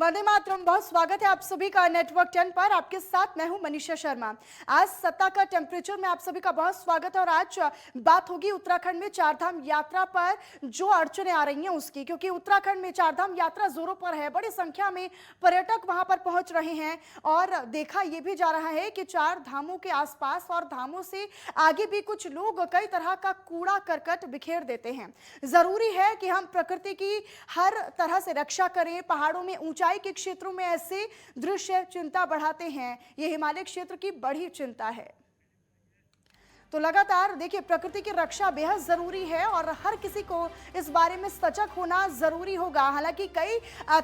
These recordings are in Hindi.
वंदे मातरम। बहुत स्वागत है आप सभी का नेटवर्क 10 पर। आपके साथ मैं हूं मनीषा शर्मा। आज सत्ता का टेम्परेचर में आप सभी का बहुत स्वागत है और आज बात होगी उत्तराखंड में चारधाम यात्रा पर जो अड़चनें आ रही हैं उसकी, क्योंकि उत्तराखंड में चारधाम यात्रा जोरों पर है। बड़ी संख्या में पर्यटक वहां पर पहुंच रहे हैं और देखा यह भी जा रहा है कि चार धामों के आसपास और धामों से आगे भी कुछ लोग कई तरह का कूड़ा करकट बिखेर देते हैं। जरूरी है कि हम प्रकृति की हर तरह से रक्षा करें। पहाड़ों में ऊंचाई के क्षेत्रों में ऐसे दृश्य चिंता बढ़ाते हैं। यह हिमालय क्षेत्र की बड़ी चिंता है। तो लगातार देखिए, प्रकृति की रक्षा बेहद जरूरी है और हर किसी को इस बारे में सजग होना जरूरी होगा। हालांकि कई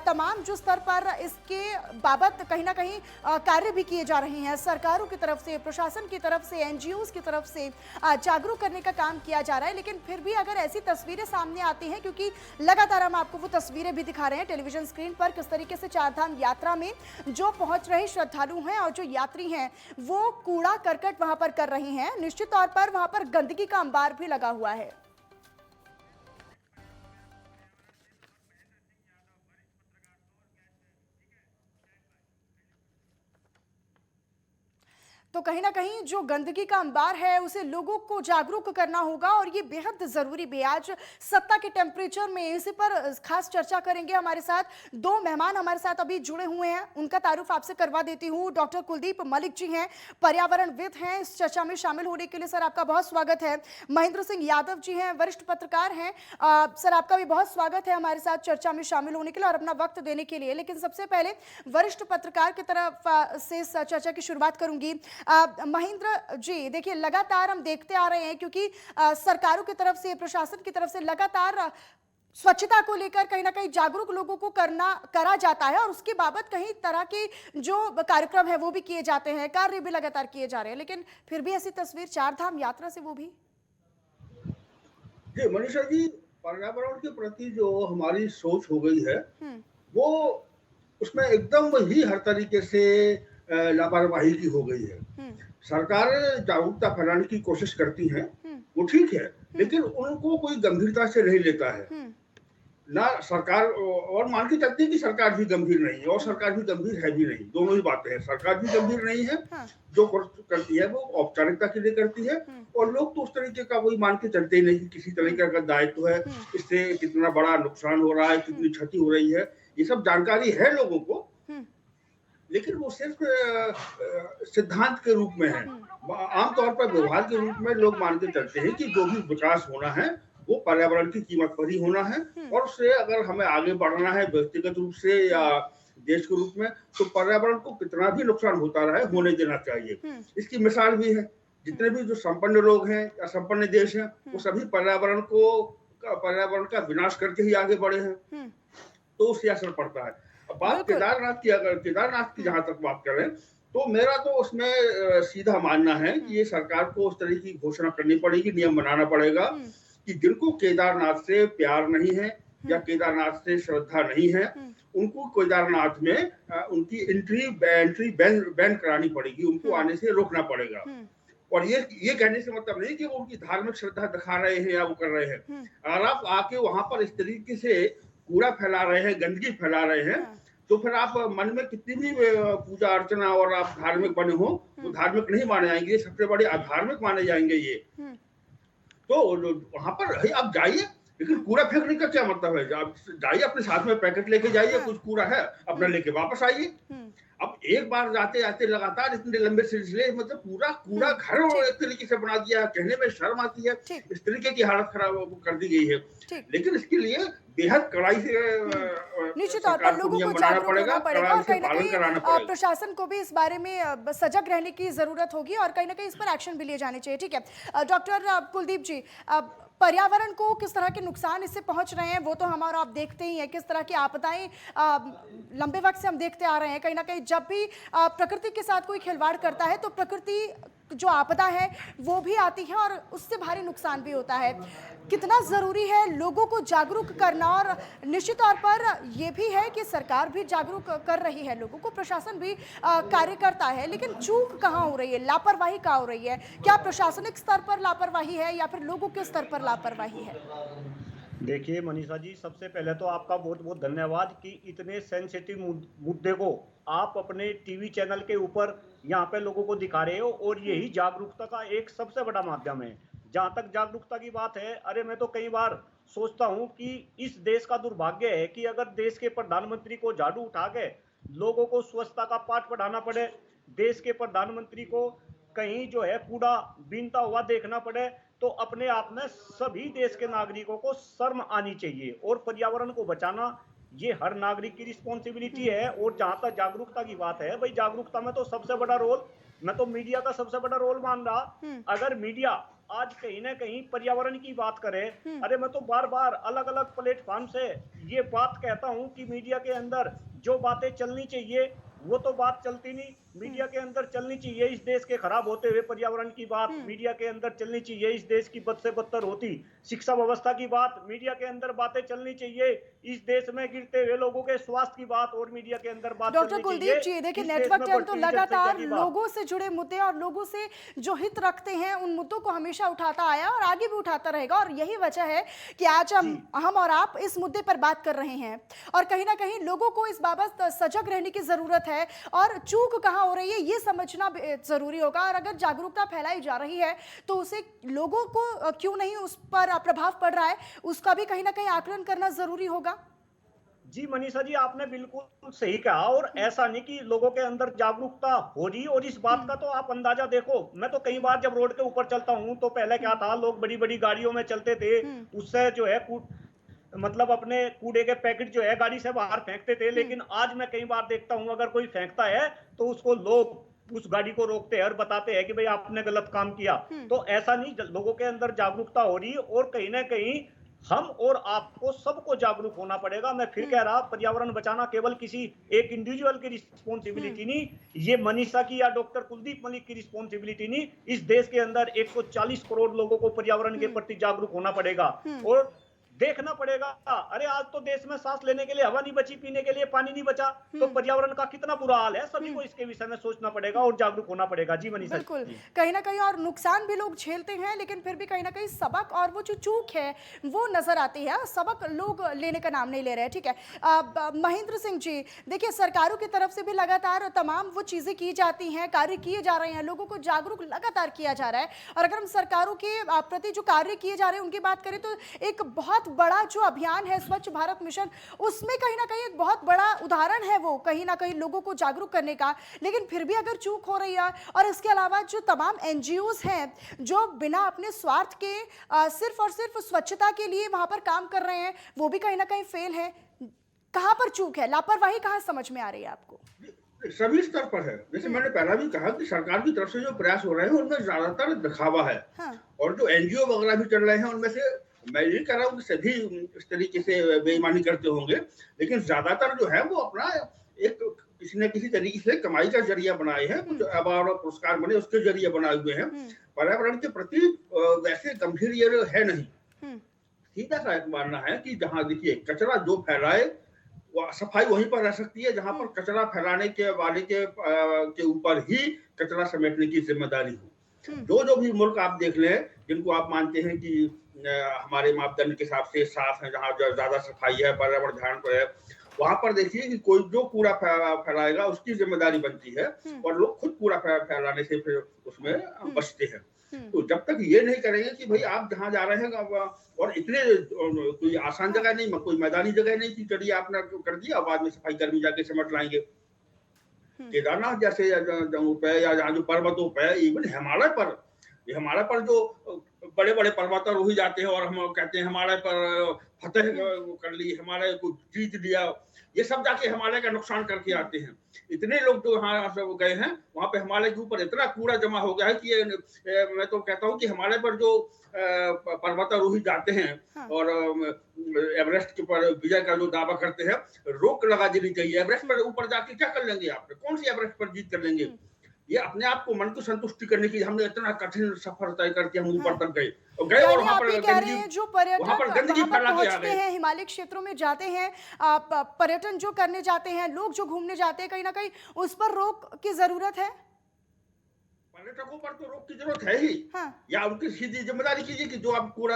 तमाम जो स्तर पर इसके बाबत कहीं ना कहीं कार्य भी किए जा रहे हैं। सरकारों की तरफ से, प्रशासन की तरफ से, एनजीओज की तरफ से जागरूक करने का काम किया जा रहा है। लेकिन फिर भी अगर ऐसी तस्वीरें सामने आती हैं, क्योंकि लगातार हम आपको वो तस्वीरें भी दिखा रहे हैं टेलीविजन स्क्रीन पर, किस तरीके से चारधाम यात्रा में जो पहुंच रहे श्रद्धालु हैं और जो यात्री हैं वो कूड़ा करकट वहां पर कर रहे हैं। निश्चित तौर पर वहां पर गंदगी का अंबार भी लगा हुआ है। तो कहीं ना कहीं जो गंदगी का अंबार है उसे लोगों को जागरूक करना होगा और ये बेहद जरूरी भी है। आज सत्ता के टेम्परेचर में इसी पर खास चर्चा करेंगे। हमारे साथ दो मेहमान हमारे साथ अभी जुड़े हुए हैं, उनका तारुफ आपसे करवा देती हूँ। डॉक्टर कुलदीप मलिक जी हैं, पर्यावरणविद हैं। इस चर्चा में शामिल होने के लिए सर आपका बहुत स्वागत है। महेंद्र सिंह यादव जी हैं, वरिष्ठ पत्रकार हैं। सर आपका भी बहुत स्वागत है हमारे साथ चर्चा में शामिल होने के लिए और अपना वक्त देने के लिए। लेकिन सबसे पहले वरिष्ठ पत्रकार की तरफ से इस चर्चा की शुरुआत करूंगी। महेंद्र जी, देखिए लगातार हम देखते आ रहे हैं, क्योंकि सरकारों की तरफ से, प्रशासन की तरफ से लगातार स्वच्छता को लेकर कहीं ना कहीं जागरूक लोगों को करा जाता है और उसके बाबत कई तरह के जो कार्यक्रम है वो भी किए जाते हैं, कार्य भी लगातार किए जा रहे हैं। लेकिन फिर भी ऐसी तस्वीर चारधाम यात्रा से वो भी। जी मनीषा जी, पर्यावरण के प्रति जो हमारी सोच हो गई है वो उसमें एकदम ही हर तरीके से लापरवाही की हो गई है। सरकार जागरूकता फैलाने की कोशिश करती है, वो ठीक है, लेकिन उनको कोई गंभीरता से नहीं लेता है ना सरकार। और मान के चलती है कि सरकार भी गंभीर नहीं है और सरकार भी गंभीर है भी नहीं, दोनों ही बातें हैं। सरकार भी गंभीर नहीं है, जो करती है वो औपचारिकता के लिए करती है और लोग तो उस तरीके का वही मान के चलते ही नहीं कि किसी तरीके का दायित्व है, इससे कितना बड़ा नुकसान हो रहा है, कितनी क्षति हो रही है, ये सब जानकारी है लोगों को, लेकिन वो सिर्फ सिद्धांत के रूप में है। आमतौर पर व्यवहार के रूप में लोग मान के चलते हैं कि जो भी विकास होना है वो पर्यावरण की कीमत पर ही होना है और उससे अगर हमें आगे बढ़ना है व्यक्तिगत रूप से या देश के रूप में, तो पर्यावरण को कितना भी नुकसान होता रहे होने देना चाहिए। इसकी मिसाल भी है, जितने भी जो संपन्न लोग हैं या संपन्न देश हैं वो सभी पर्यावरण का विनाश करके ही आगे बढ़े हैं, तो उससे असर पड़ता है। अब बात केदारनाथ की, अगर केदारनाथ की जहां तक बात करें तो मेरा तो उसमें सीधा मानना है कि ये सरकार को उस तरह की घोषणा करनी पड़ेगी, नियम बनाना पड़ेगा कि जिनको केदारनाथ से प्यार नहीं है या केदारनाथ से श्रद्धा नहीं है, उनको केदारनाथ में उनकी एंट्री बैन करानी पड़ेगी, उनको आने से रोकना पड़ेगा। और ये कहने से मतलब नहीं कि वो उनकी धार्मिक श्रद्धा दिखा रहे हैं या वो कर रहे हैं। अगर आप आके वहां पर इस तरीके से कूड़ा फैला रहे हैं, गंदगी फैला रहे हैं, तो फिर आप मन में कितनी भी पूजा अर्चना और आप धार्मिक बने हो, वो धार्मिक नहीं माने जाएंगे, सबसे बड़े अधार्मिक माने जाएंगे ये। तो वहां पर आप जाइए, लेकिन कूड़ा फेंकने का क्या मतलब है? आप जाइए, अपने साथ में पैकेट लेके जाइए, कुछ कूड़ा है अपना लेके वापस आइए। अब एक बार जाते जाते लगातार इतने लंबे सिलसिले, मतलब पूरा कूड़ा घर एक तरीके से बना दिया है, कहने में शर्म आती है, इस तरीके की हालत खराब कर दी गई है। लेकिन इसके लिए बेहद कड़ाई से निश्चित तौर पर लोगों को जागरूक होना पड़ेगा और कहीं ना कहीं प्रशासन को भी इस बारे में सजग रहने की जरूरत होगी और कहीं ना कहीं इस पर एक्शन भी लिए जाने चाहिए। ठीक है डॉक्टर कुलदीप जी, पर्यावरण को किस तरह के नुकसान इससे पहुंच रहे हैं वो तो हमारा आप देखते ही हैं। किस तरह की आपदाएं लंबे वक्त से हम देखते आ रहे हैं। कहीं ना कहीं जब भी प्रकृति के साथ कोई खिलवाड़ करता है तो प्रकृति जो आपदा है वो भी आती है और उससे भारी नुकसान भी होता है। कितना जरूरी है लोगों को जागरूक करना, और निश्चित तौर पर यह भी है कि सरकार भी जागरूक कर रही है लोगों को, प्रशासन भी कार्य करता है, लेकिन चूक कहाँ हो रही है, लापरवाही कहाँ हो रही है? क्या प्रशासनिक स्तर पर लापरवाही है या फिर लोगों के स्तर पर लापरवाही है? देखिए मनीषा जी, सबसे पहले तो आपका बहुत बहुत धन्यवाद कि इतने सेंसिटिव मुद्दे को आप अपने टीवी चैनल के ऊपर यहाँ पे लोगों को दिखा रहे हो, और यही जागरूकता का एक सबसे बड़ा माध्यम है। जहाँ तक जागरूकता की बात है, अरे मैं तो कई बार सोचता हूँ कि इस देश का दुर्भाग्य है कि अगर देश के प्रधानमंत्री को झाड़ू उठा के लोगों को स्वच्छता का पाठ पढ़ाना पड़े, देश के प्रधानमंत्री को कहीं जो है कूड़ा बीनता हुआ देखना पड़े, तो अपने आप में सभी देश के नागरिकों को शर्म आनी चाहिए। और पर्यावरण को बचाना ये हर नागरिक की रिस्पॉन्सिबिलिटी है। और जहां तक जागरूकता की बात है, भाई जागरूकता में तो सबसे बड़ा रोल मैं तो मीडिया का सबसे बड़ा रोल मान रहा। अगर मीडिया आज कहीं ना कहीं पर्यावरण की बात करे, अरे मैं तो बार बार अलग अलग प्लेटफॉर्म से ये बात कहता हूं कि मीडिया के अंदर जो बातें चलनी चाहिए वो तो बात चलती नहीं। मीडिया के अंदर चलनी चाहिए इस देश के खराब होते हुए पर्यावरण की बात, मीडिया के अंदर चलनी चाहिए इस देश की बद से बदतर होती शिक्षा व्यवस्था की बात, मीडिया के अंदर बातें चलनी चाहिए इस देश में गिरते हुए लोगों के स्वास्थ्य की बात, और मीडिया के अंदर बात डॉक्टर चलनी कुलदीप चाहिए जी, देखिए इस देश नेटवर्क में टेन तो बढ़ती हुई जनसंख्या लगातार की बात। लोगों से जुड़े मुद्दे और लोगों से जो हित रखते हैं उन मुद्दों को हमेशा उठाता आया और आगे भी उठाता रहेगा, और यही वजह है कि आज हम और आप इस मुद्दे पर बात कर रहे हैं। और कहीं ना कहीं लोगों को इस बाबत सजग रहने की जरूरत है, और चूक कहाँ हो रही है ये समझना जरूरी होगा। और अगर जागरूकता फैलाई जा रही है तो उसे लोगों को क्यों नहीं उस पर प्रभाव पड़ रहा है उसका भी कहीं ना कहीं आकलन करना जरूरी होगा। जी मनीषा जी, आपने बिल्कुल सही कहा। और ऐसा नहीं कि लोगों के अंदर जागरूकता हो रही, और इस बात का तो आप अंदाजा देखो, मैं तो कई बार जब रोड के ऊपर चलता हूं तो पहले क्या था, लोग बड़ी बड़ी गाड़ियों में चलते थे, उससे जो है मतलब अपने कूड़े के पैकेट जो है गाड़ी से बाहर फेंकते थे। लेकिन आज मैं कई बार देखता हूं अगर कोई फेंकता है तो उसको लोग उस गाड़ी को रोकते हैं और बताते हैं कि भाई आपने गलत काम किया। तो ऐसा नहीं, लोगों के अंदर जागरूकता हो रही, और कहीं ना कहीं हम और आपको सबको जागरूक होना पड़ेगा। मैं फिर कह रहा, पर्यावरण बचाना केवल किसी एक इंडिविजुअल की रिस्पॉन्सिबिलिटी नहीं, ये मनीषा की या डॉक्टर कुलदीप मलिक की रिस्पॉन्सिबिलिटी नहीं, इस देश के अंदर 140 करोड़ लोगों को पर्यावरण के प्रति जागरूक होना पड़ेगा। और देखना पड़ेगा, अरे आज तो देश में सांस लेने के लिए हवा नहीं बची, पीने के लिए पानी नहीं बचा, तो पर्यावरण का कितना बुरा हाल है। सभी को इसके विषय में सोचना पड़ेगा और जागरूक होना पड़ेगा। जी मनीषा बिल्कुल, जी। कहीं ना कहीं और नुकसान भी लोग झेलते हैं, लेकिन फिर भी कहीं ना कहीं सबक और वो जो चूक है वो नजर आती है, सबक लोग लेने का नाम नहीं ले रहे हैं। ठीक है, महेंद्र सिंह जी, देखिए सरकारों की तरफ से भी लगातार तमाम वो चीजें की जाती हैं, कार्य किए जा रहे हैं, लोगों को जागरूक लगातार किया जा रहा है। और अगर हम सरकारों के प्रति जो कार्य किए जा रहे हैं उनकी बात करें तो एक बहुत बड़ा जो अभियान है स्वच्छ भारत मिशन, उसमें कहीं ना कहीं एक बहुत बड़ा उदाहरण है वो कहीं ना कहीं लोगों को जागरूक करने का। लेकिन फिर भी अगर चूक हो रही है, और इसके अलावा जो तमाम एनजीओज हैं जो बिना अपने स्वार्थ के सिर्फ और सिर्फ स्वच्छता के लिए वहां पर काम कर रहे हैं, वो भी कहीं ना कहीं फेल है। कहां पर चूक है, लापरवाही कहां समझ में आ रही है आपको? सभी स्तर पर है। जैसे मैंने पहला भी कहा कि सरकार की तरफ से जो प्रयास हो रहे हैं उनमें ज्यादातर दिखावा है। हाँ। और जो एनजीओ वगैरह भी चल रहे हैं उनमें से मैं ये कह रहा हूँ कि सभी इस तरीके से बेईमानी करते होंगे, लेकिन ज्यादातर जो है वो अपना एक किसी न किसी तरीके से कमाई का जरिया बनाए हैं, कुछ अवार्ड और पुरस्कार बने उसके जरिए बनाए हुए हैं। पर्यावरण के प्रति वैसे गंभीर ये है नहीं। सीधा सा एक मानना है कि जहां देखिए कचरा जो फैलाए सफाई वहीं पर रह सकती है जहां पर कचरा फैलाने के वाले के ऊपर ही कचरा समेटने की जिम्मेदारी हो। जो भी मुल्क आप देख लें जिनको आप मानते हैं कि हमारे मापदंड के हिसाब से साफ है, जहाँ ज्यादा सफाई है, पर्यावरण ध्यान पर है, वहां पर देखिए कि कोई जो कूड़ा फैलाएगा उसकी जिम्मेदारी बनती है, और लोग खुद कूड़ा फैलाने से फिर उसमें बचते हैं। तो जब तक ये नहीं करेंगे कि भाई आप जहाँ जा रहे हैं, और इतने कोई आसान जगह नहीं, कोई मैदानी जगह नहीं कि चलिए आपने कर दिया बाद में सफाई कर्मी जाके सिमट लाएंगे। केदारनाथ जैसे जगहों पे या जहाँ जो पर्वतों पे, इवन हिमालय पर जो बड़े बड़े पर्वतारोही जाते हैं और हम कहते हैं हिमालय पर फतेह कर ली, हिमालय को जीत लिया, ये सब जाके हिमालय का नुकसान करके आते हैं। इतने लोग जो वहां सब गए हैं वहां पे हिमालय के ऊपर इतना कूड़ा जमा हो गया है कि मैं तो कहता हूँ कि हिमालय पर जो पर्वतारोही जाते हैं और एवरेस्ट के ऊपर विजय का जो दावा करते हैं, रोक लगा देनी चाहिए। एवरेस्ट पर ऊपर जाके क्या कर लेंगे आप, कौन सी एवरेस्ट पर जीत कर लेंगे? ये अपने आप को मन को संतुष्टि करने के लिए हमने इतना कठिन सफर तय करके हम ऊपर तक गए और वहां पर कह रहे हैं जो पर्यटक वहां पर गंदगी फैला के आ पहुंचते गए। हैं, हिमालय क्षेत्रों में जाते हैं, पर्यटन जो करने जाते हैं, लोग जो घूमने जाते हैं, कहीं ना कहीं उस पर रोक की जरूरत है। पर्यटकों पर तो रोक की जरूरत है ही। हाँ। या उनकी सीधी जिम्मेदारी कीजिए कि जो आप कूड़ा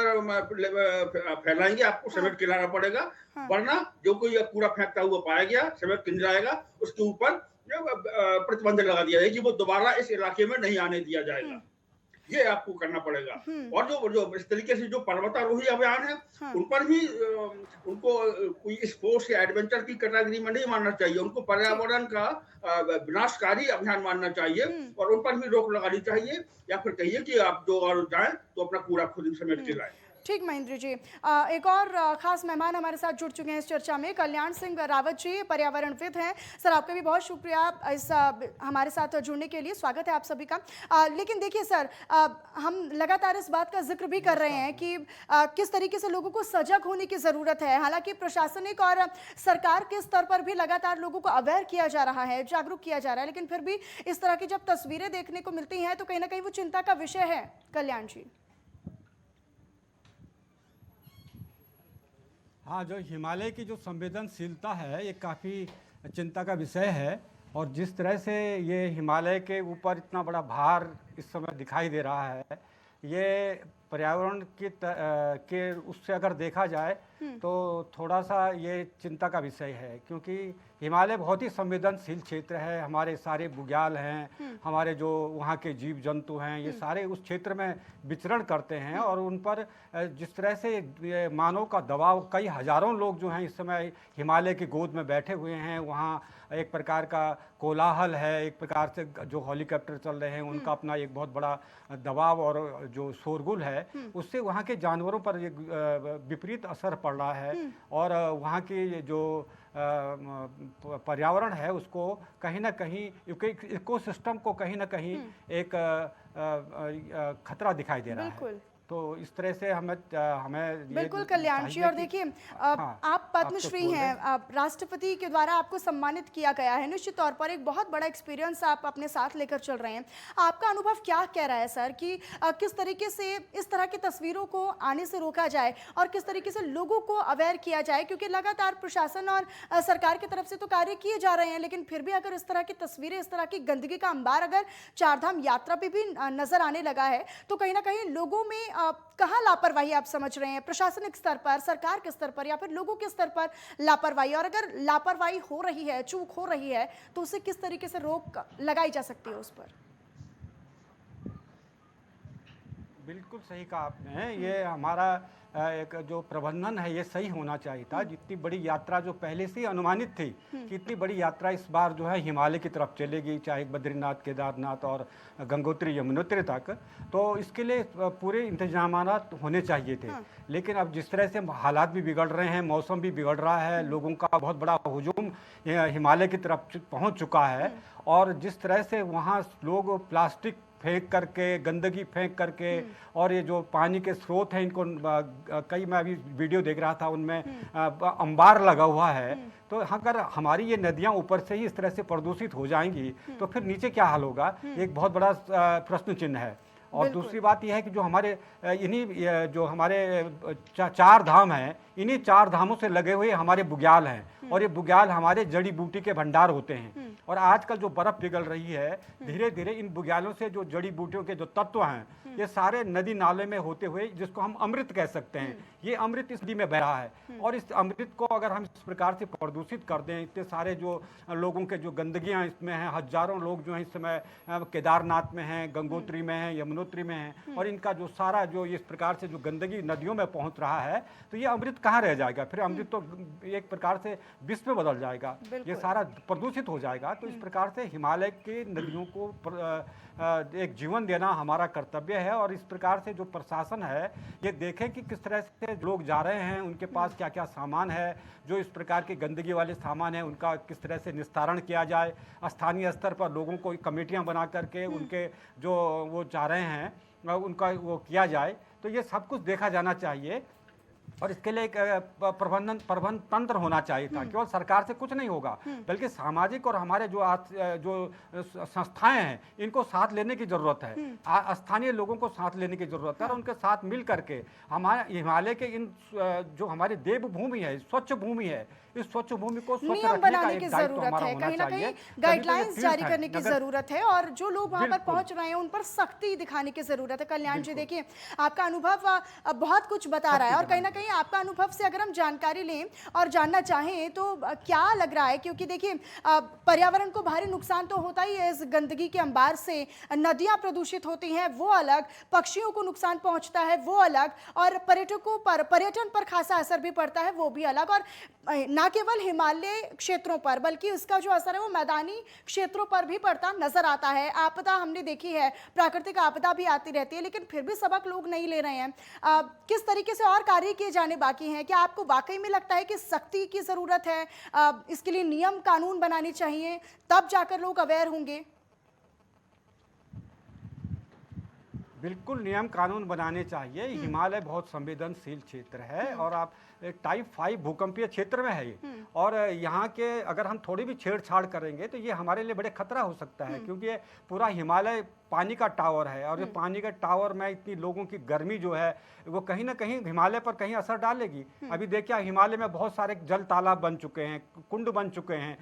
फैलाएंगे आपको हाँ। समेट के लाना पड़ेगा, हाँ। वरना जो कोई कूड़ा फेंकता हुआ पाया गया, समेट के जाएगा, उसके ऊपर प्रतिबंध लगा दिया जाएगा कि वो दोबारा इस इलाके में नहीं आने दिया जाएगा। ये आपको करना पड़ेगा। और जो जो इस तरीके से जो पर्वतारोही अभियान है, हाँ। उन पर भी उनको कोई स्पोर्ट्स या एडवेंचर की कैटेगरी में नहीं मानना चाहिए। उनको पर्यावरण का विनाशकारी अभियान मानना चाहिए और उन पर भी रोक लगानी चाहिए, या फिर कहिए कि आप जो और जाएं तो अपना कूड़ा खुद ही समेट के लाएं। ठीक महेंद्र जी, एक और खास मेहमान हमारे साथ जुड़ चुके हैं इस चर्चा में। कल्याण सिंह रावत जी पर्यावरणविद हैं। सर, आपका भी बहुत शुक्रिया इस हमारे साथ जुड़ने के लिए। स्वागत है आप सभी का। लेकिन देखिए सर, हम लगातार इस बात का जिक्र भी कर रहे हैं कि किस तरीके से लोगों को सजग होने की ज़रूरत है। हालांकि प्रशासनिक और सरकार के स्तर पर भी लगातार लोगों को अवेयर किया जा रहा है, जागरूक किया जा रहा है, लेकिन फिर भी इस तरह की जब तस्वीरें देखने को मिलती हैं तो कहीं ना कहीं वो चिंता का विषय है। कल्याण जी। हाँ, जो हिमालय की जो संवेदनशीलता है ये काफ़ी चिंता का विषय है। और जिस तरह से ये हिमालय के ऊपर इतना बड़ा भार इस समय दिखाई दे रहा है, ये पर्यावरण के उससे अगर देखा जाए तो थोड़ा सा ये चिंता का विषय है, क्योंकि हिमालय बहुत ही संवेदनशील क्षेत्र है। हमारे सारे बुग्याल हैं, हमारे जो वहाँ के जीव जंतु हैं, ये सारे उस क्षेत्र में विचरण करते हैं और उन पर जिस तरह से मानव का दबाव, कई हजारों लोग जो हैं इस समय हिमालय की गोद में बैठे हुए हैं। वहाँ एक प्रकार का कोलाहल है, एक प्रकार से जो हेलीकॉप्टर चल रहे हैं उनका अपना एक बहुत बड़ा दबाव और जो शोरगुल है, उससे वहाँ के जानवरों पर एक विपरीत असर पड़ रहा है। और वहाँ की जो पर्यावरण है उसको कहीं ना कहीं, इकोसिस्टम को कहीं ना कहीं एक खतरा दिखाई दे रहा है। तो इस तरह से हमें बिल्कुल कल्याण जी। और देखिए, आप पद्मश्री हैं, राष्ट्रपति के द्वारा आपको सम्मानित किया गया है। निश्चित तौर पर एक बहुत बड़ा एक्सपीरियंस आप अपने साथ लेकर चल रहे हैं। आपका अनुभव क्या कह रहा है सर कि किस तरीके से इस तरह की तस्वीरों को आने से रोका जाए और किस तरीके से लोगों को अवेयर किया जाए? क्योंकि लगातार प्रशासन और सरकार की तरफ से तो कार्य किए जा रहे हैं, लेकिन फिर भी अगर इस तरह की तस्वीरें, इस तरह की गंदगी का अंबार अगर चारधाम यात्रा पे भी नजर आने लगा है तो कहीं ना कहीं लोगों में कहाँ लापरवाही आप समझ रहे हैं? प्रशासनिक स्तर पर, सरकार के स्तर पर, या फिर लोगों के स्तर पर लापरवाही? और अगर लापरवाही हो रही है, चूक हो रही है, तो उसे किस तरीके से रोक लगाई जा सकती है उस पर? बिल्कुल सही कहा आपने। ये हमारा एक जो प्रबंधन है ये सही होना चाहिए था। जितनी बड़ी यात्रा जो पहले से ही अनुमानित थी कि इतनी बड़ी यात्रा इस बार जो है हिमालय की तरफ चलेगी, चाहे बद्रीनाथ, केदारनाथ और गंगोत्री, यमुनोत्री तक, तो इसके लिए पूरे इंतजामात होने चाहिए थे। लेकिन अब जिस तरह से हालात भी बिगड़ रहे हैं, मौसम भी बिगड़ रहा है, लोगों का बहुत बड़ा हुजूम हिमालय की तरफ पहुँच चुका है, और जिस तरह से वहाँ लोग प्लास्टिक फेंक करके, गंदगी फेंक करके, और ये जो पानी के स्रोत हैं इनको कई, मैं अभी वीडियो देख रहा था उनमें अंबार लगा हुआ है। तो अगर हमारी ये नदियां ऊपर से ही इस तरह से प्रदूषित हो जाएंगी तो फिर नीचे क्या हाल होगा, एक बहुत बड़ा प्रश्न चिन्ह है। और दूसरी बात यह है कि जो हमारे इन्हीं जो हमारे चार धाम हैं, इन्हीं चार धामों से लगे हुए हमारे बुग्याल हैं, और ये बुग्याल हमारे जड़ी बूटी के भंडार होते हैं। और आजकल जो बर्फ पिघल रही है, धीरे धीरे इन बुग्यालों से जो जड़ी बूटियों के जो तत्व हैं ये सारे नदी नाले में होते हुए, जिसको हम अमृत कह सकते हैं, ये अमृत इस नदी में बह रहा है। और इस अमृत को अगर हम इस प्रकार से प्रदूषित कर दें, इतने सारे जो लोगों के जो गंदगियां इसमें हैं, हजारों लोग जो हैं इस समय केदारनाथ में हैं, गंगोत्री में हैं, यमुनोत्री में हैं, और इनका जो सारा जो इस प्रकार से जो गंदगी नदियों में पहुंच रहा है, तो ये अमृत कहाँ रह जाएगा? फिर अमृत तो एक प्रकार से विष में बदल जाएगा, ये सारा प्रदूषित हो जाएगा। तो इस प्रकार से हिमालय की नदियों को एक जीवन देना हमारा कर्तव्य है। और इस प्रकार से जो प्रशासन है ये देखे कि किस तरह से लोग जा रहे हैं, उनके पास क्या क्या सामान है, जो इस प्रकार के गंदगी वाले सामान है उनका किस तरह से निस्तारण किया जाए। स्थानीय स्तर पर लोगों को कमेटियां बना करके उनके जो वो चाह रहे हैं उनका वो किया जाए। तो ये सब कुछ देखा जाना चाहिए। और इसके लिए एक प्रबंधन तंत्र होना चाहिए था। केवल सरकार से कुछ नहीं होगा, बल्कि सामाजिक और हमारे जो संस्थाएं हैं इनको साथ लेने की जरूरत है। स्थानीय लोगों को साथ लेने की जरूरत है और उनके साथ मिल करके हमारे हिमालय के इन जो हमारी देवभूमि है, स्वच्छ भूमि है, इस स्वच्छ भूमि को स्वच्छ नियम रखने का बनाने एक की दायित्व जरूरत हमारा है, होना कहीं ना चाहिए। कहीं तभी तो ये गाइडलाइंस तीर्थ जारी है। करने की नगर जरूरत है और जो लोग वहां पर बिल्कुल। पहुंच रहे हैं उन पर सख्ती दिखाने की जरूरत है। कल्याण जी देखिए, आपका अनुभव बहुत कुछ बता रहा है और कहीं ना कहीं आपका अनुभव से अगर हम जानकारी लें और जानना चाहें तो क्या लग रहा है, क्योंकि देखिए पर्यावरण को भारी नुकसान तो होता ही है इस गंदगी के अंबार से। नदियां प्रदूषित होती हैं वो अलग, पक्षियों को नुकसान पहुंचता है वो अलग, और पर्यटकों पर, पर्यटन पर खासा असर भी पड़ता है वो भी अलग। और न केवल हिमालय क्षेत्रों पर बल्कि उसका जो असर है वो मैदानी क्षेत्रों पर भी पड़ता नजर आता है। आपदा हमने देखी है, प्राकृतिक आपदा भी आती रहती है, लेकिन फिर भी सबक लोग नहीं ले रहे हैं। किस तरीके से और कार्य किए जाने बाकी हैं? क्या आपको वाकई में लगता है कि सख्ती की जरूरत है, इसके लिए नियम कानून बनाने चाहिए, तब जाकर लोग अवेयर होंगे? बिल्कुल नियम कानून बनाने चाहिए। हिमालय बहुत संवेदनशील क्षेत्र है और आप टाइप 5 भूकंपीय क्षेत्र में है ये, और यहाँ के अगर हम थोड़ी भी छेड़छाड़ करेंगे तो ये हमारे लिए बड़े खतरा हो सकता है, क्योंकि ये पूरा हिमालय पानी का टावर है और ये पानी के टावर में इतनी लोगों की गर्मी जो है वो कहीं ना कहीं हिमालय पर कहीं असर डालेगी। अभी देखिए हिमालय में बहुत सारे जल तालाब बन चुके हैं, कुंड बन चुके हैं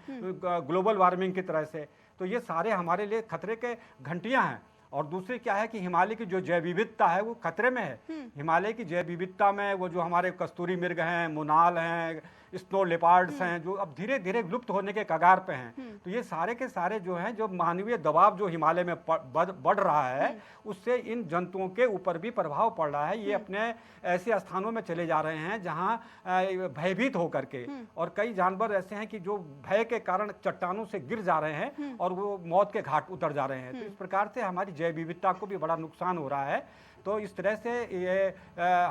ग्लोबल वार्मिंग की तरह से, तो ये सारे हमारे लिए खतरे के घंटियां हैं। और दूसरी क्या है कि हिमालय की जो जैव विविधता है वो खतरे में है। हिमालय की जैव विविधता में वो जो हमारे कस्तूरी मृग हैं, मोनाल हैं, स्नो लेपार्ड्स हैं, जो अब धीरे धीरे विलुप्त होने के कगार पे हैं, तो ये सारे के सारे जो हैं, जो मानवीय दबाव जो हिमालय में बढ़ रहा है उससे इन जंतुओं के ऊपर भी प्रभाव पड़ रहा है। ये अपने ऐसे स्थानों में चले जा रहे हैं जहाँ भयभीत होकर के, और कई जानवर ऐसे हैं कि जो भय के कारण चट्टानों से गिर जा रहे हैं और वो मौत के घाट उतर जा रहे हैं। तो इस प्रकार से हमारी जैव विविधता को भी बड़ा नुकसान हो रहा है। तो इस तरह से ये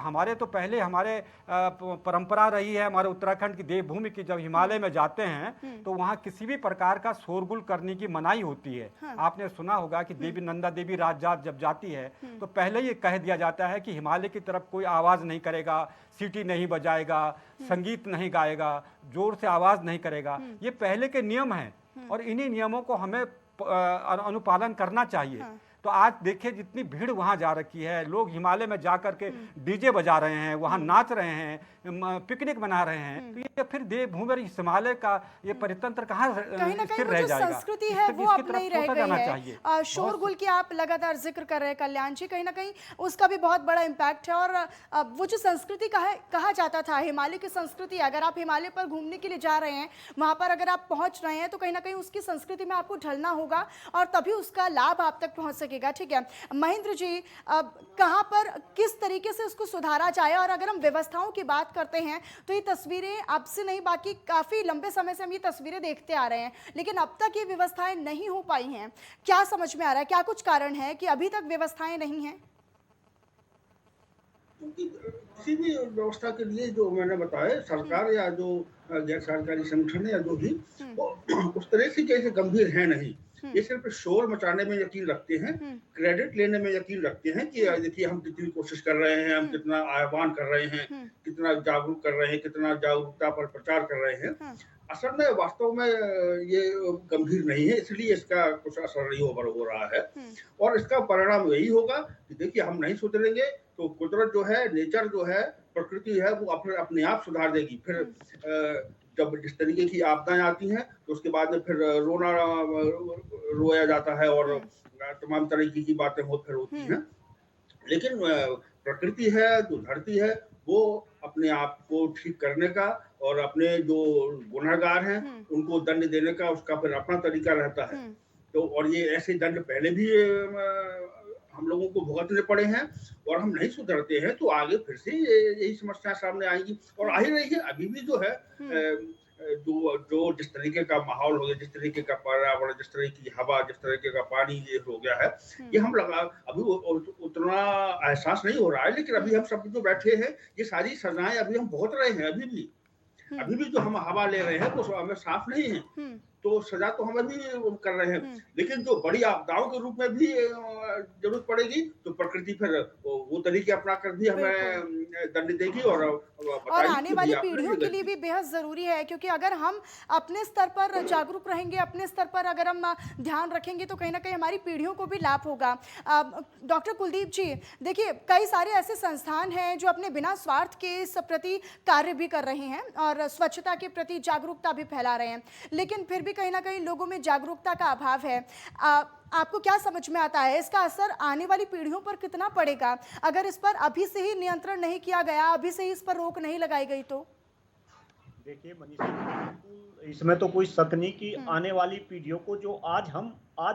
हमारे तो पहले हमारे परंपरा रही है, हमारे उत्तराखंड की देवभूमि की, जब हिमालय में जाते हैं तो वहाँ किसी भी प्रकार का शोरगुल करने की मनाही होती है। आपने सुना होगा कि देवी नंदा देवी राजजात जब जाती है तो पहले ये कह दिया जाता है कि हिमालय की तरफ कोई आवाज़ नहीं करेगा, सीटी नहीं बजाएगा, संगीत नहीं गाएगा, जोर से आवाज़ नहीं करेगा। ये पहले के नियम हैं और इन्हीं नियमों को हमें अनुपालन करना चाहिए। तो आज देखिए जितनी भीड़ वहाँ जा रखी है, लोग हिमालय में जा करके डीजे बजा रहे हैं, वहाँ नाच रहे हैं, पिकनिक मना रहे हैं, तो ये फिर देवभूमि और हिमालय का ये परितंत्र कहाँ स्थिर रह जाएगा? संस्कृति है वो अब नहीं रह गई है। शोरगुल की आप लगातार जिक्र कर रहे हैं कल्याण जी, कहीं ना कहीं उसका भी बहुत बड़ा इम्पैक्ट है। और वो जो संस्कृति कहा जाता था हिमालय की संस्कृति, अगर आप हिमालय पर घूमने के लिए जा रहे हैं, वहाँ पर अगर आप पहुँच रहे हैं तो कहीं ना कहीं उसकी संस्कृति में आपको ढलना होगा और तभी उसका लाभ आप तक पहुँच सकेगा। ठीक है महेंद्र जी, कहाँ पर किस तरीके से उसको सुधारा जाए? और अगर हम व्यवस्थाओं की बात करते हैं तो ये तस्वीरें अब से नहीं, बाकी काफी लंबे समय से हम ये तस्वीरें देखते आ रहे हैं, लेकिन अब तक ये व्यवस्थाएं नहीं हो पाई हैं। क्या समझ में आ रहा है, क्या कुछ कारण है कि अभी तक व्यवस्थाएं नहीं हैं? क्योंकि किसी भी व्यवस्था के लिए जो मैंने बताया, सरकार या जो गैर सरकारी संगठन या जो भी वो उस तरह से जैसे गंभीर है नहीं। ये सिर्फ शोर मचाने में यकीन रखते हैं, क्रेडिट लेने में यकीन रखते हैं कि देखिए हम कितनी कोशिश कर रहे हैं, हम कितना आह्वान कर रहे हैं, कितना जागरूक कर रहे हैं, कितना जागरूकता पर प्रचार कर रहे हैं। असल में वास्तव में ये गंभीर नहीं है, इसलिए इसका कुछ असर नहीं हो रहा है। और इसका परिणाम यही होगा कि देखिए हम नहीं सुधरेंगे तो कुदरत जो है, नेचर जो है, प्रकृति है, वो अपने आप सुधार देगी। फिर जब जिस तरीके की आपदाएं आती हैं तो उसके बाद में फिर रोया जाता है और तमाम तरीके की बातें होती हैं। लेकिन प्रकृति है, जो धरती है, वो अपने आप को ठीक करने का और अपने जो गुनहगार हैं उनको दंड देने का उसका फिर अपना तरीका रहता है। तो और ये ऐसे दंड पहले भी हम लोगों को भुगतने पड़े हैं और हम नहीं सुधरते हैं तो आगे फिर से यही समस्या सामने आएगी और आ ही रही है। अभी भी जो है जो जिस तरीके का माहौल हो गया, जिस तरीके का पर्यावरण, जिस तरह की हवा, जिस तरीके का पानी ये हो गया है, ये हम अभी उतना एहसास नहीं हो रहा है। लेकिन अभी हम सब जो बैठे हैं ये सारी सजाएं अभी हम भुगत रहे हैं। अभी भी जो हम हवा ले रहे हैं वो हमें साफ नहीं है, तो सजा तो हम अभी कर रहे हैं। लेकिन जो बड़ी आपदाओं के रूप में भी जरूरत पड़ेगी तो प्रकृति फिर वो तरीके अपना कर भी हमें दंड देगी और और बताई आने कि वाली आपने पीढ़ियों ये के लिए गलती भी बेहद ज़रूरी है, क्योंकि अगर हम अपने स्तर पर जागरूक रहेंगे, अपने स्तर पर अगर हम ध्यान रखेंगे तो कहीं न कहीं हमारी पीढ़ियों को भी लाभ होगा। डॉक्टर कुलदीप जी, देखिए कई सारे ऐसे संस्थान हैं जो अपने बिना स्वार्थ के इस प्रति कार्य भी कर रहे हैं और स्वच्छता के प्रति जागरूकता भी फैला रहे हैं। लेकिन फिर भी कहीं न कहीं लोगों में जागरूकता का अभाव है। आपको क्या समझ में आता है, इसका असर आने वाली पीढ़ियों पर कितना पड़ेगा? अगर इस पर अभी से ही नियंत्रण नहीं किया गया, अभी से ही इस पर रोक नहीं लगाई गई तो? देखिए मनीषा जी, बिल्कुल इसमें तो कोई शक नहीं कि हुँ, आने वाली पीढ़ियों को जो आज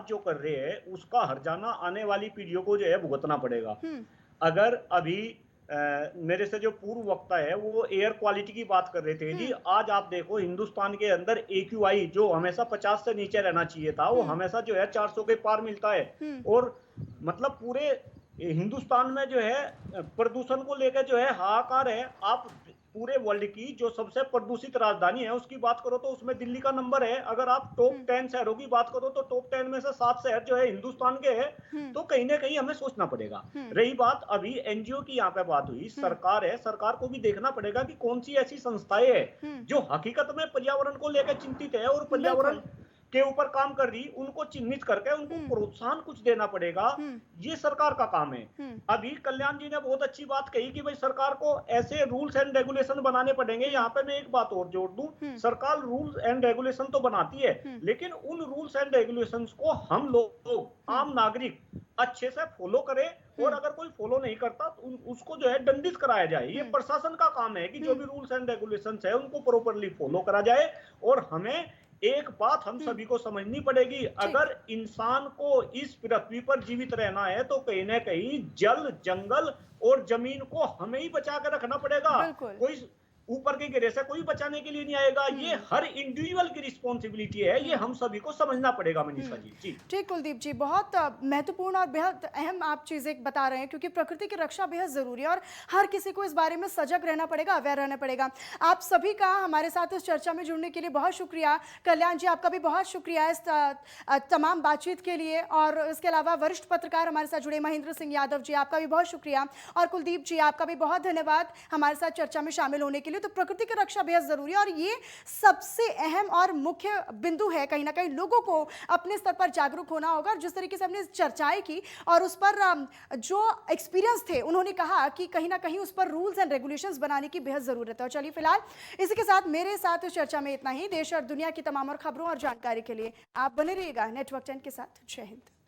जो कर रहे हैं उसका हर्जाना आने वाली पीढ़ियों को जो है भुगतना पड़ेगा। हुँ, अगर अभी मेरे से जो पूर्व वक्ता है वो एयर क्वालिटी की बात कर रहे थे जी, हुँ, आज आप देखो हिंदुस्तान के अंदर एक्यूआई जो हमेशा 50 से नीचे रहना चाहिए था वो हुँ, हमेशा जो है 400 के पार मिलता है। हुँ, और मतलब पूरे हिंदुस्तान में जो है प्रदूषण को लेकर जो है हाहाकार है। आप पूरे वर्ल्ड की जो सबसे प्रदूषित राजधानी है उसकी बात करो तो उसमें दिल्ली का नंबर है। अगर आप टॉप हुँ, 10 शहरों की बात करो तो टॉप 10 में से 7 शहर जो है हिंदुस्तान के हैं। हुँ, तो कहीं ना कहीं हमें सोचना पड़ेगा। हुँ, रही बात अभी एनजीओ की, यहाँ पे बात हुई, हुँ, सरकार है, सरकार को भी देखना पड़ेगा कि कौन सी ऐसी संस्थाएं हैं हुँ, जो हकीकत में पर्यावरण को लेकर चिंतित है और पर्यावरण बिल्कुल। के ऊपर काम कर रही, उनको चिन्हित करके उनको हुँ, प्रोत्साहन कुछ देना पड़ेगा। हुँ, ये सरकार का काम है। हुँ, अभी कल्याण जी ने बहुत अच्छी बात कही कि भाई सरकार को ऐसे रूल्स एंड रेगुलेशन बनाने पड़ेंगे। हुँ, यहाँ पे मैं एक बात और जोड़ दूं, हुँ, सरकार रूल्स एंड रेगुलेशन तो बनाती है, हुँ, लेकिन उन रूल्स एंड रेगुलेशंस को हम लोग हुँ, आम नागरिक अच्छे से फॉलो करें। और हुँ, अगर कोई फॉलो नहीं करता तो उसको जो है दंडित कराया जाए। ये हुँ, प्रशासन का काम है कि जो हुँ, भी रूल्स एंड रेगुलेशंस है उनको प्रॉपरली फॉलो करा जाए। और हमें एक बात हम हुँ, सभी को समझनी पड़ेगी, ठीक। अगर इंसान को इस पृथ्वी पर जीवित रहना है तो कहीं ना कहीं जल, जंगल और जमीन को हमें ही बचा कर रखना पड़ेगा। बिल्कुल। कोई ऊपर के गिरे से कोई बचाने के लिए नहीं आएगा। ये हुँ, हर इंडिविजुअल की रिस्पॉन्सिबिलिटी है। ये हुँ, हम सभी को समझना पड़ेगा मनीषा हुँ। जी। जी। ठीक कुलदीप जी, बहुत महत्वपूर्ण और बेहद अहम आप चीज़ें बता रहे हैं, क्योंकि प्रकृति की रक्षा बेहद ज़रूरी है और हर किसी को इस बारे में सजग रहना पड़ेगा, अवेयर रहना पड़ेगा। आप सभी का हमारे साथ इस चर्चा में जुड़ने के लिए बहुत शुक्रिया। कल्याण जी, आपका भी बहुत शुक्रिया इस तमाम बातचीत के लिए, और इसके अलावा वरिष्ठ पत्रकार हमारे साथ जुड़े महेंद्र सिंह यादव जी, आपका भी बहुत शुक्रिया, और कुलदीप जी, आपका भी बहुत धन्यवाद हमारे साथ चर्चा में शामिल होने के लिए। तो प्रकृति की रक्षा बेहद ज़रूरी है और ये सबसे अहम और मुख्य बिंदु है। कहीं ना कहीं लोगों को अपने स्तर पर जागरूक होना होगा, और जिस तरीके से हमने चर्चाएं की और उस पर जो एक्सपीरियंस थे, उन्होंने कहा कि कहीं ना कहीं उस पर रूल्स एंड रेगुलेशंस बनाने की बेहद ज़रूरत है। और चलिए फिलहाल इसी के साथ मेरे साथ इस चर्चा में इतना ही। देश और दुनिया की तमाम और खबरों और जानकारी के लिए आप बने रहिएगा नेटवर्क 10 के साथ। जय हिंद।